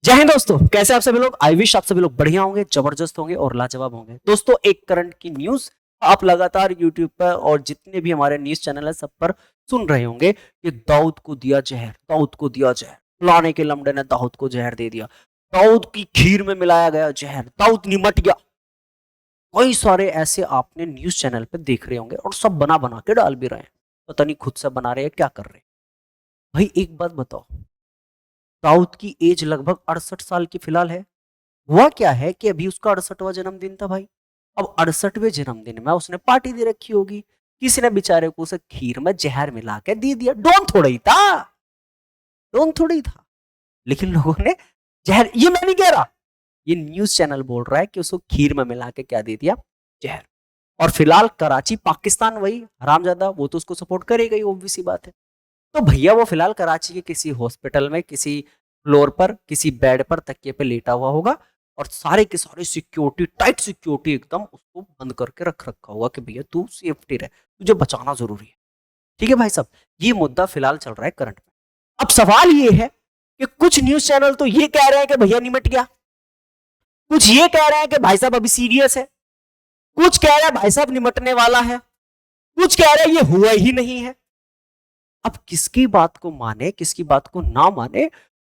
जय हिंद दोस्तों, कैसे आप सभी लोग। आई विश आप सभी लोग बढ़िया होंगे, जबरदस्त होंगे और लाजवाब होंगे। दोस्तों, एक करंट की न्यूज आप लगातार यूट्यूब पर और जितने भी हमारे न्यूज चैनल है सब पर सुन रहे होंगे कि दाऊद को दिया जहर, दाऊद को दिया जहर, फलाने के लमड़े ने दाऊद को जहर दे दिया, दाऊद की खीर में मिलाया गया जहर, दाऊद निमट गया। कई सारे ऐसे आपने न्यूज चैनल पे देख रहे होंगे और सब बना बना के डाल भी रहे हैं। पता नहीं खुद से बना रहे हैं क्या कर रहे हैं। भाई एक बात बताओ, दाऊद की एज लगभग 68 साल की फिलहाल है। हुआ क्या है कि अभी उसका 68वां जन्मदिन था भाई। अब 68वें जन्मदिन में उसने पार्टी दे रखी होगी, किसी ने बेचारे को उसे खीर में जहर मिला के दे दिया। डोन थोड़ा ही था, डोन थोड़ा ही था, लेकिन लोगों ने जहर, ये मैं नहीं कह रहा, ये न्यूज चैनल बोल रहा है कि उसको खीर में मिला के क्या दे दिया, जहर। और फिलहाल कराची पाकिस्तान, वही हरामजादा, वो तो उसको सपोर्ट करेगा ही, ऑब्वियस सी बात है। तो भैया वो फिलहाल कराची के किसी हॉस्पिटल में, किसी फ्लोर पर, किसी बेड पर तकिए पे लेटा हुआ होगा और सारे के सारे सिक्योरिटी, टाइट सिक्योरिटी एकदम उसको बंद करके रख रखा होगा कि भैया तू सेफ्टी रहे, तुझे बचाना जरूरी है। ठीक है भाई साहब, ये मुद्दा फिलहाल चल रहा है करंट में। अब सवाल ये है कि कुछ न्यूज चैनल तो ये कह रहे हैं कि भैया निमट गया, कुछ ये कह रहे हैं कि भाई साहब अभी सीरियस है, कुछ कह रहे हैं भाई साहब निमटने वाला है, कुछ कह रहे हैं ये हुआ ही नहीं है। अब किसकी बात को माने, किसकी बात को ना माने।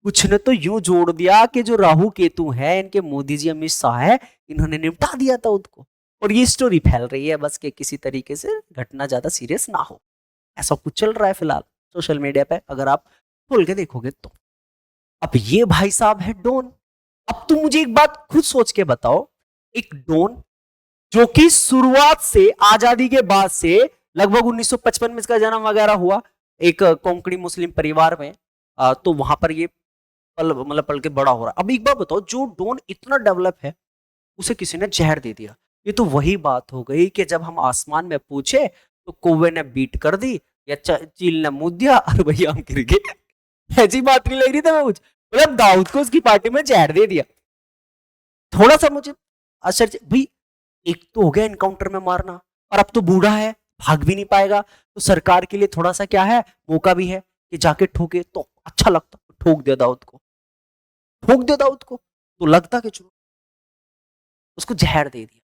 कुछ ने तो यूं जोड़ दिया कि जो राहु केतु है, इनके मोदी जी अमित शाह है, इन्होंने निपटा दिया था उसको। और ये स्टोरी फैल रही है बस कि किसी तरीके से घटना ज्यादा सीरियस ना हो। ऐसा कुछ चल रहा है फिलहाल सोशल मीडिया पे, अगर आप खोल के देखोगे तो। अब ये भाई साहब है डोन। अब तुम मुझे एक बात खुद सोच के बताओ, एक डोन जो कि शुरुआत से, आजादी के बाद से, लगभग 1955 में इसका जन्म वगैरह हुआ एक कोंकणी मुस्लिम परिवार में। तो वहां पर ये पल के बड़ा हो रहा है। अब एक बात बताओ, जो डोन इतना डेवलप है उसे किसी ने जहर दे दिया। ये तो वही बात हो गई कि जब हम आसमान में पूछे तो कौवे ने बीट कर दी या चील ने मुंह दिया और भैया हम गिर गए। ऐसी बात नहीं लग रही था मैं मुझे, मतलब दाऊद को उसकी पार्टी में जहर दे दिया। थोड़ा सा मुझे आश्चर्य भाई। एक तो हो गया एनकाउंटर में मारना, और अब तो बूढ़ा है, भाग भी नहीं पाएगा, तो सरकार के लिए थोड़ा सा क्या है, मौका भी है कि जाके ठोके तो अच्छा लगता। ठोक दिया दाऊद को, ठोक दिया दाऊद को, तो लगता कि चलो उसको जहर दे दिया।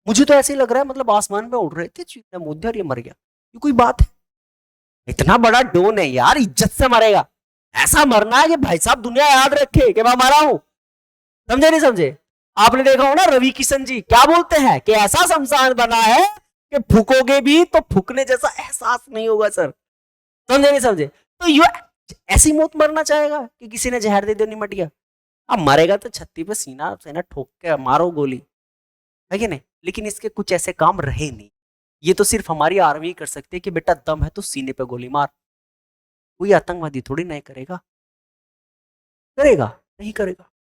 मुझे तो ऐसे ही लग रहा है, मतलब आसमान में उड़ रहे थे, चीता मुद्दे और ये मर गया। ये कोई बात है? इतना बड़ा डोन है यार, इज्जत से मरेगा। ऐसा मरना है कि भाई साहब दुनिया याद रखे कि मैं मरा हूं। समझे नहीं समझे? आपने देखा हो ना, रवि किशन जी क्या बोलते हैं कि ऐसा शमशान बना है कि फूकोगे भी तो फूकने जैसा एहसास नहीं होगा सर। समझे नहीं समझे? तो यू ऐसी मौत मरना चाहेगा कि किसी ने जहर दे दिया निमट गया? अब मरेगा तो छत्ती पे सीना सीना ठोक के मारो गोली, है कि नहीं? लेकिन इसके कुछ ऐसे काम रहे नहीं। ये तो सिर्फ हमारी आर्मी कर सकती है कि बेटा दम है तो सीने पे गोली मार। कोई आतंकवादी थोड़ी नहीं करेगा, करेगा? नहीं करेगा।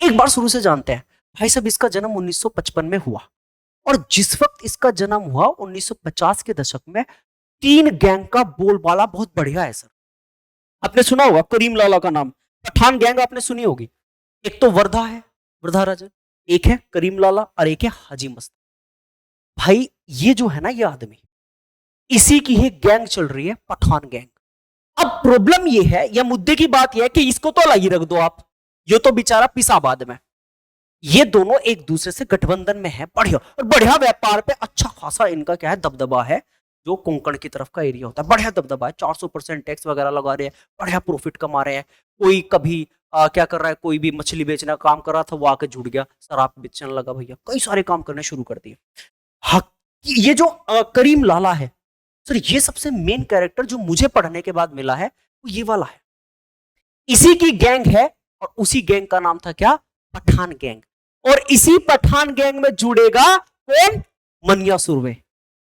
एक बार शुरू से जानते हैं। भाई साहब, इसका जन्म 1955 में हुआ, और जिस वक्त इसका जन्म हुआ 1950 के दशक में, तीन गैंग का बोलबाला बहुत बढ़िया है सर। आपने सुना होगा करीम लाला का नाम, पठान गैंग आपने सुनी होगी। एक तो वर्धा है, वर्धा राजन, एक है करीम लाला और एक है हाजी मस्त। भाई ये जो है ना, ये आदमी, इसी की ही गैंग चल रही है, पठान गैंग। अब प्रॉब्लम ये है, या मुद्दे की बात यह है कि इसको तो अलग ही रख दो आप, ये तो बेचारा पिसाबाद में। ये दोनों एक दूसरे से गठबंधन में है, बढ़िया और बढ़िया व्यापार पे अच्छा खासा इनका क्या है, दबदबा है। जो कोंकण की तरफ का एरिया होता है, बढ़िया दबदबा है, 400% टैक्स वगैरह लगा रहे हैं, बढ़िया प्रॉफिट कमा रहे हैं। कोई कभी क्या कर रहा है, कोई भी मछली बेचने का काम कर रहा था, वो आके जुड़ गया, शराब बेचने लगा, भैया कई सारे काम करने शुरू कर दिए। हक, ये जो करीम लाला है सर, ये सबसे मेन कैरेक्टर जो मुझे पढ़ने के बाद मिला है वो ये वाला है। इसी की गैंग है, और उसी गैंग का नाम था क्या, पठान गैंग। और इसी पठान गैंग में जुड़ेगा कौन, मनिया सुरवे।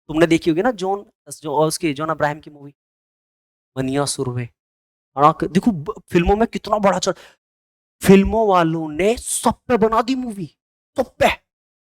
तुमने देखी होगी ना जॉन, जो उसकी जॉन अब्राहम की मूवी मनिया सुरवे। हाँ, देखो फिल्मों में कितना बड़ा चल, फिल्मों वालों ने सब पे बना दी मूवी, सब पे।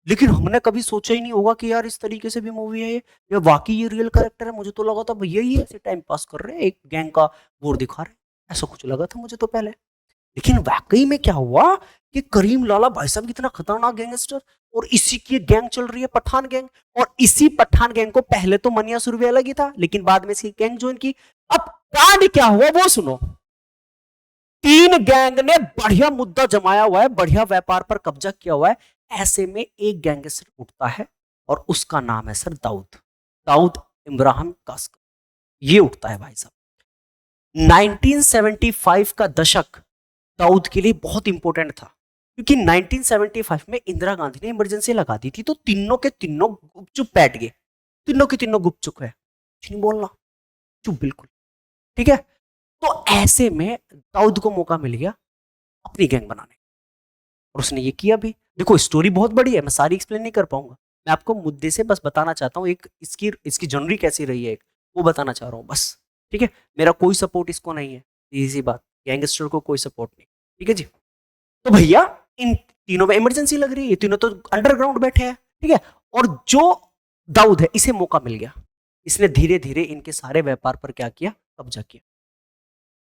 लेकिन हमने कभी सोचा ही नहीं होगा कि यार इस तरीके से भी मूवी है ये वाकई ये रियल कैरेक्टर है। मुझे तो लगा था भैया ये ऐसे टाइम पास कर रहे हैं, एक गैंग का बोर दिखा रहे हैं, ऐसा कुछ लगा था मुझे तो पहले। लेकिन वाकई में क्या हुआ कि करीम लाला भाई साहब कितना खतरनाक गैंगस्टर, और इसी की गैंग चल रही है पठान गैंग। और इसी पठान गैंग को पहले तो मनिया सुरवे अलग ही था, लेकिन बाद में इसकी गैंग ज्वाइन की। अब कांड क्या हुआ वो सुनो। तीन गैंग ने बढ़िया मुद्दा जमाया हुआ है, बढ़िया व्यापार पर कब्जा किया हुआ है। ऐसे में एक गैंगस्टर उठता है और उसका नाम है सर दाऊद, दाऊद इब्राहिम कास्कर। ये उठता है भाई साहब। 1975 का दशक दाऊद के लिए बहुत इंपॉर्टेंट था, क्योंकि 1975 में इंदिरा गांधी ने इमरजेंसी लगा दी थी, तो तीनों के तीनों गुपचुप बैठ गए, तीनों के तीनों गुपचुप है, कुछ नहीं बोलना, चुप बिल्कुल, ठीक है। तो ऐसे में दाऊद को मौका मिल गया अपनी गैंग बनाने, और उसने ये किया भी। देखो स्टोरी बहुत बड़ी है, मैं सारी एक्सप्लेन नहीं कर पाऊंगा, मैं आपको मुद्दे से बस बताना चाहता हूँ, एक इसकी इसकी जर्नी कैसी रही है, एक वो बताना चाह रहा हूँ बस, ठीक है। मेरा कोई सपोर्ट इसको नहीं है, इजी बात, गैंगस्टर को कोई सपोर्ट नहीं, ठीक है जी। तो भैया इन तीनों में इमरजेंसी लग रही है, ये तीनों तो अंडरग्राउंड बैठे हैं, ठीक है। और जो दाऊद है इसे मौका मिल गया, इसने धीरे धीरे इनके सारे व्यापार पर क्या किया, कब्जा किया।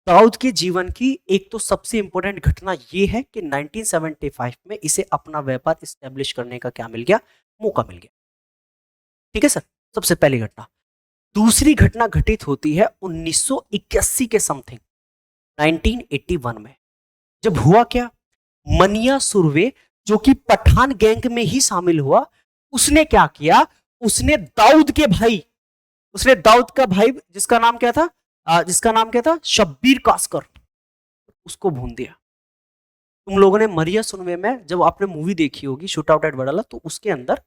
दाऊद के जीवन की एक तो सबसे इंपॉर्टेंट घटना यह है कि 1975 में इसे अपना व्यापार इस्टेब्लिश करने का क्या मिल गया, मौका मिल गया, ठीक है सर, सबसे पहली घटना। दूसरी घटना घटित होती है 1981 के समथिंग, 1981 में। जब हुआ क्या, मनिया सुरवे जो कि पठान गैंग में ही शामिल हुआ, उसने क्या किया, उसने दाऊद के भाई, उसने दाऊद का भाई जिसका नाम क्या था, जिसका नाम क्या था, शब्बीर कास्कर, उसको भून दिया। तुम लोगों ने मरिया सुनवे में जब आपने मूवी देखी होगी शूट आउट एट बड़ाला, तो उसके अंदर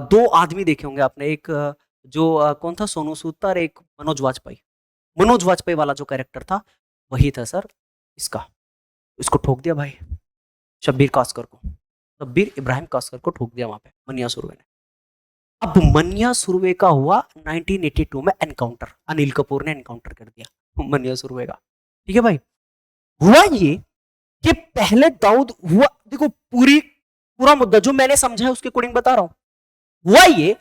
दो आदमी देखे होंगे आपने, एक जो कौन था, सोनू सूद था, और एक मनोज वाजपेयी, मनोज वाजपेयी वाला जो कैरेक्टर था वही था सर इसका। इसको ठोक दिया भाई, शब्बीर कास्कर को, शब्बीर इब्राहिम कास्कर को ठोक दिया वहां पे मनिया सुरवे ने। अब मनिया सुरवे का हुआ 1982 में एनकाउंटर, अनिल कपूर ने एनकाउंटर कर दिया मनिया सुरवे का, ठीक है भाई। हुआ ये कि पहले दाऊद हुआ, देखो पूरा मुद्दा जो मैंने समझा है उसके अकॉर्डिंग बता रहा हूं। हुआ ये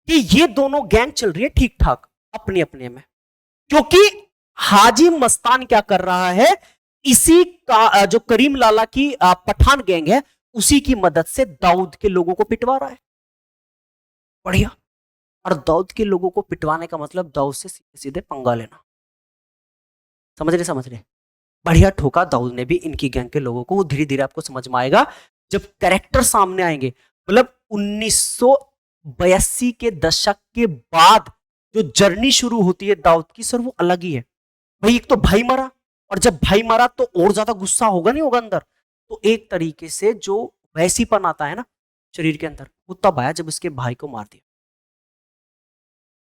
कि ये दोनों गैंग चल रही है ठीक ठाक अपने अपने में, क्योंकि हाजी मस्तान क्या कर रहा है, इसी का जो करीम लाला की पठान गैंग है उसी की मदद से दाऊद के लोगों को पिटवा रहा है, बढ़िया। और दाऊद के लोगों को पिटवाने का मतलब दाऊद से सीधे सीधे पंगा लेना, समझ रहे, बढ़िया ठोका दाऊद ने भी इनकी गैंग के लोगों को। वो धीरे धीरे आपको समझ में आएगा जब कैरेक्टर सामने आएंगे, मतलब 1982 के दशक के बाद जो जर्नी शुरू होती है दाऊद की सर, वो अलग ही है भाई। एक तो भाई मरा, और जब भाई मरा तो और ज्यादा गुस्सा होगा नहीं होगा अंदर, तो एक तरीके से जो वैसीपन आता है ना शरीर के अंदर, वो तब आया जब इसके भाई को मार दिया,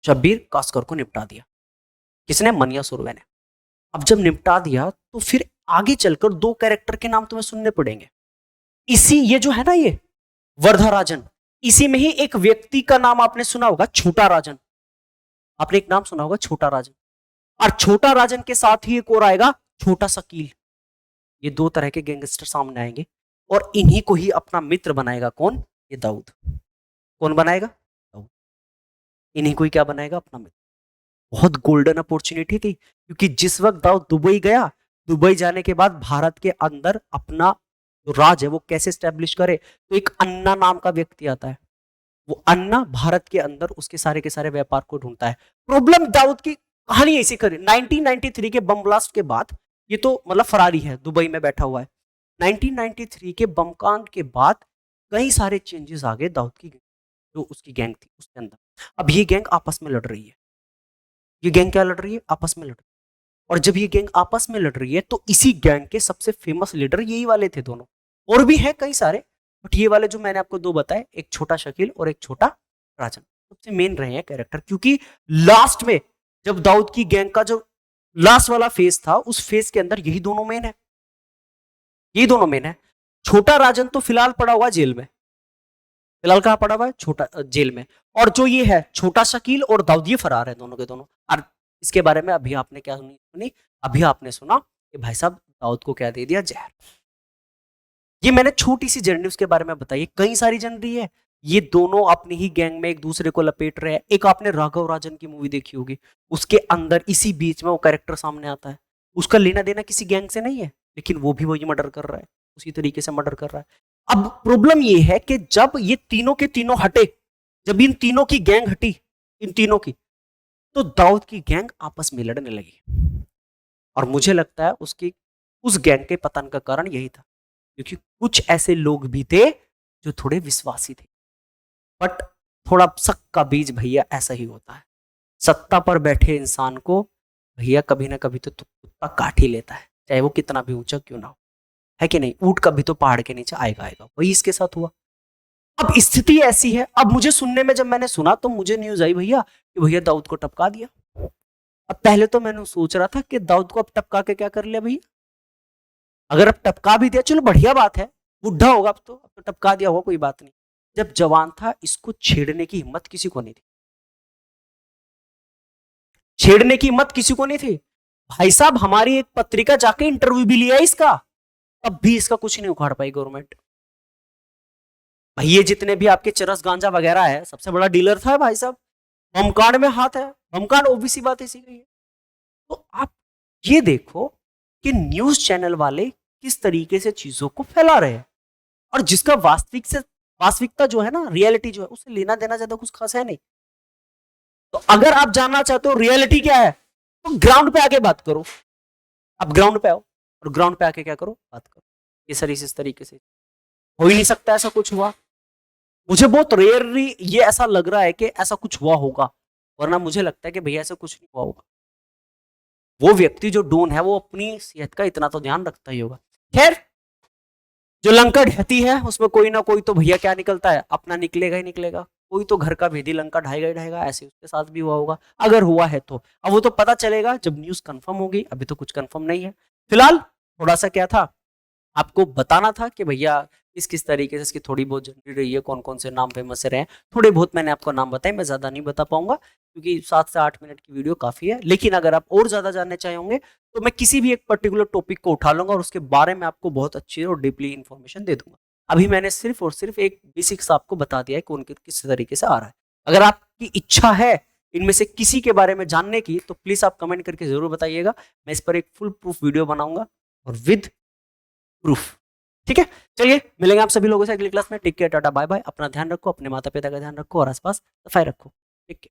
शब्बीर कास्कर को निपटा दिया, किसने, मनिया सुरवे ने। अब जब निपटा दिया तो फिर आगे चलकर दो कैरेक्टर के नाम तुम्हें सुनने पड़ेंगे। इसी ये जो है ना ये वर्धा राजन, इसी में ही एक व्यक्ति का नाम आपने सुना होगा, छोटा राजन, आपने एक नाम सुना होगा छोटा राजन, और छोटा राजन के साथ ही एक और आएगा छोटा शकील। ये दो तरह के गैंगस्टर सामने आएंगे और इन्हीं को ही अपना मित्र बनाएगा कौन, ये दाऊद। कौन बनाएगा, दाऊद। इन्हीं को ही क्या बनाएगा, अपना मित्र। बहुत गोल्डन अपॉर्चुनिटी थी, क्योंकि जिस वक्त दाऊद दुबई गया, दुबई जाने के बाद भारत के अंदर अपना जो राज है वो कैसे स्टैब्लिश करे, तो एक अन्ना नाम का व्यक्ति आता है, वो अन्ना भारत के अंदर उसके सारे के सारे व्यापार को ढूंढता है। प्रॉब्लम दाऊद की कहानी ऐसी करी, 1993 के बम ब्लास्ट के बाद, ये तो मतलब फरारी है, दुबई में बैठा हुआ है। 1993 के बम कांड के बाद कई सारे चेंजेस आ गए दाऊद की, जो उसकी गैंग थी उसके अंदर। अब ये गैंग आपस में लड़ रही है, ये गैंग क्या लड़ रही है, आपस में लड़ रही है। और जब ये गैंग आपस में लड़ रही है तो इसी गैंग के सबसे फेमस लीडर यही वाले थे दोनों, और भी हैं कई सारे, बट ये वाले जो मैंने आपको दो बताए, एक छोटा शकील और एक छोटा राजन, सबसे मेन रहे हैं कैरेक्टर। क्योंकि लास्ट में जब दाऊद की गैंग का जो लास्ट वाला फेज था, उस फेज के अंदर यही दोनों मेन है, यही दोनों मेन है। छोटा राजन तो फिलहाल पड़ा हुआ जेल में, फिलहाल कहां पड़ा हुआ है, छोटा जेल में। और जो ये है छोटा शकील और दाऊद, ये फरार है दोनों के दोनों। और इसके बारे में अभी आपने क्या सुनी, अभी आपने सुना कि भाई साहब दाऊद को क्या दे दिया, जहर। ये मैंने छोटी सी जर्नी उसके बारे में बताई, कई सारी जर्नी है। ये दोनों अपनी ही गैंग में एक दूसरे को लपेट रहे हैं। एक आपने राघव राजन की मूवी देखी होगी, उसके अंदर इसी बीच में वो कैरेक्टर सामने आता है, उसका लेना देना किसी गैंग से नहीं है, लेकिन वो भी वही मर्डर कर रहा है, उसी तरीके से मर्डर कर रहा है। अब प्रॉब्लम ये है कि जब ये तीनों के तीनों हटे, जब इन तीनों की गैंग हटी, इन तीनों की, तो दाऊद की गैंग आपस में लड़ने लगी। और मुझे लगता है उसकी उस गैंग के पतन का कारण यही था, क्योंकि कुछ ऐसे लोग भी थे जो थोड़े विश्वासी थे। बट थोड़ा शक का बीज भैया ऐसा ही होता है, सत्ता पर बैठे इंसान को भैया कभी ना कभी तो कुत्ता काट ही लेता है, चाहे वो कितना भी ऊंचा क्यों ना हो, है कि नहीं। ऊंट कभी तो पहाड़ के नीचे आएगा आएगा, वही इसके साथ हुआ। अब स्थिति ऐसी है, अब मुझे सुनने में, जब मैंने सुना तो मुझे न्यूज आई भैया कि भैया दाऊद को टपका दिया। अब पहले तो मैंने सोच रहा था कि दाऊद को अब टपका के क्या कर लिया भैया, अगर अब टपका भी दिया चलो बढ़िया बात है, बुढ़ा होगा अब तो टपका दिया होगा कोई बात नहीं। जब जवान था इसको छेड़ने की हिम्मत किसी को नहीं थी, छेड़ने की हिम्मत किसी को नहीं थी। भाई साहब हमारी एक पत्रिका जाके इंटरव्यू भी लिया इसका, अब भी इसका कुछ नहीं उखाड़ पाई गवर्नमेंट। भाई ये जितने भी आपके चरस गांजा वगैरह है, सबसे बड़ा डीलर था भाई साहब, बमकांड में हाथ है, बमकांड ओबीसी बात ऐसी गई है। तो आप ये देखो कि न्यूज चैनल वाले किस तरीके से चीजों को फैला रहे हैं, और जिसका वास्तविकता जो है ना, रियलिटी जो है, उससे लेना देना ज्यादा कुछ खास है नहीं। तो अगर आप जानना चाहते हो रियलिटी क्या है, तो ग्राउंड पे आके बात करो। आप ग्राउंड पे आओ और ग्राउंड पे आके क्या करो, बात करो। ये सर इस तरीके से हो ही नहीं सकता ऐसा कुछ हुआ। मुझे बहुत रेयरली ये ऐसा लग रहा है कि ऐसा कुछ हुआ होगा, वरना मुझे लगता है कि भैया ऐसा कुछ नहीं हुआ होगा। वो व्यक्ति जो डोन है वो अपनी सेहत का इतना तो ध्यान रखता ही होगा। खैर, जो लंका ढहती है उसमें कोई ना कोई तो भैया क्या निकलता है, अपना निकलेगा ही निकलेगा। कोई तो घर का भेदी लंका ढाएगा ही ढाएगा, ऐसे उसके साथ भी हुआ होगा, अगर हुआ है तो। अब वो तो पता चलेगा जब न्यूज कंफर्म होगी, अभी तो कुछ कंफर्म नहीं है। फिलहाल थोड़ा सा क्या था, आपको बताना था कि भैया किस किस तरीके से इसकी थोड़ी बहुत जर्नी रही है, कौन कौन से नाम फेमस रहे हैं। थोड़े बहुत मैंने आपको नाम बताए, मैं ज्यादा नहीं बता पाऊंगा क्योंकि 7 से 8 मिनट की वीडियो काफी है। लेकिन अगर आप और ज्यादा जानना चाहेंगे तो मैं किसी भी एक पर्टिकुलर टॉपिक को उठा लूंगा और उसके बारे में आपको बहुत अच्छी और डीपली इंफॉर्मेशन दे दूंगा। अभी मैंने सिर्फ और सिर्फ एक बेसिक्स आपको बता दिया है कौन किस तरीके से आ रहा है। अगर आपकी इच्छा है इनमें से किसी के बारे में जानने की तो प्लीज आप कमेंट करके जरूर बताइएगा, मैं इस पर एक फुल प्रूफ वीडियो बनाऊंगा और विद प्रूफ। ठीक है, चलिए मिलेंगे आप सभी लोगों से अगली क्लास में। Take care, tata bye bye. अपना ध्यान रखो, अपने माता पिता का ध्यान रखो और आसपास सफाई रखो। ठीक है।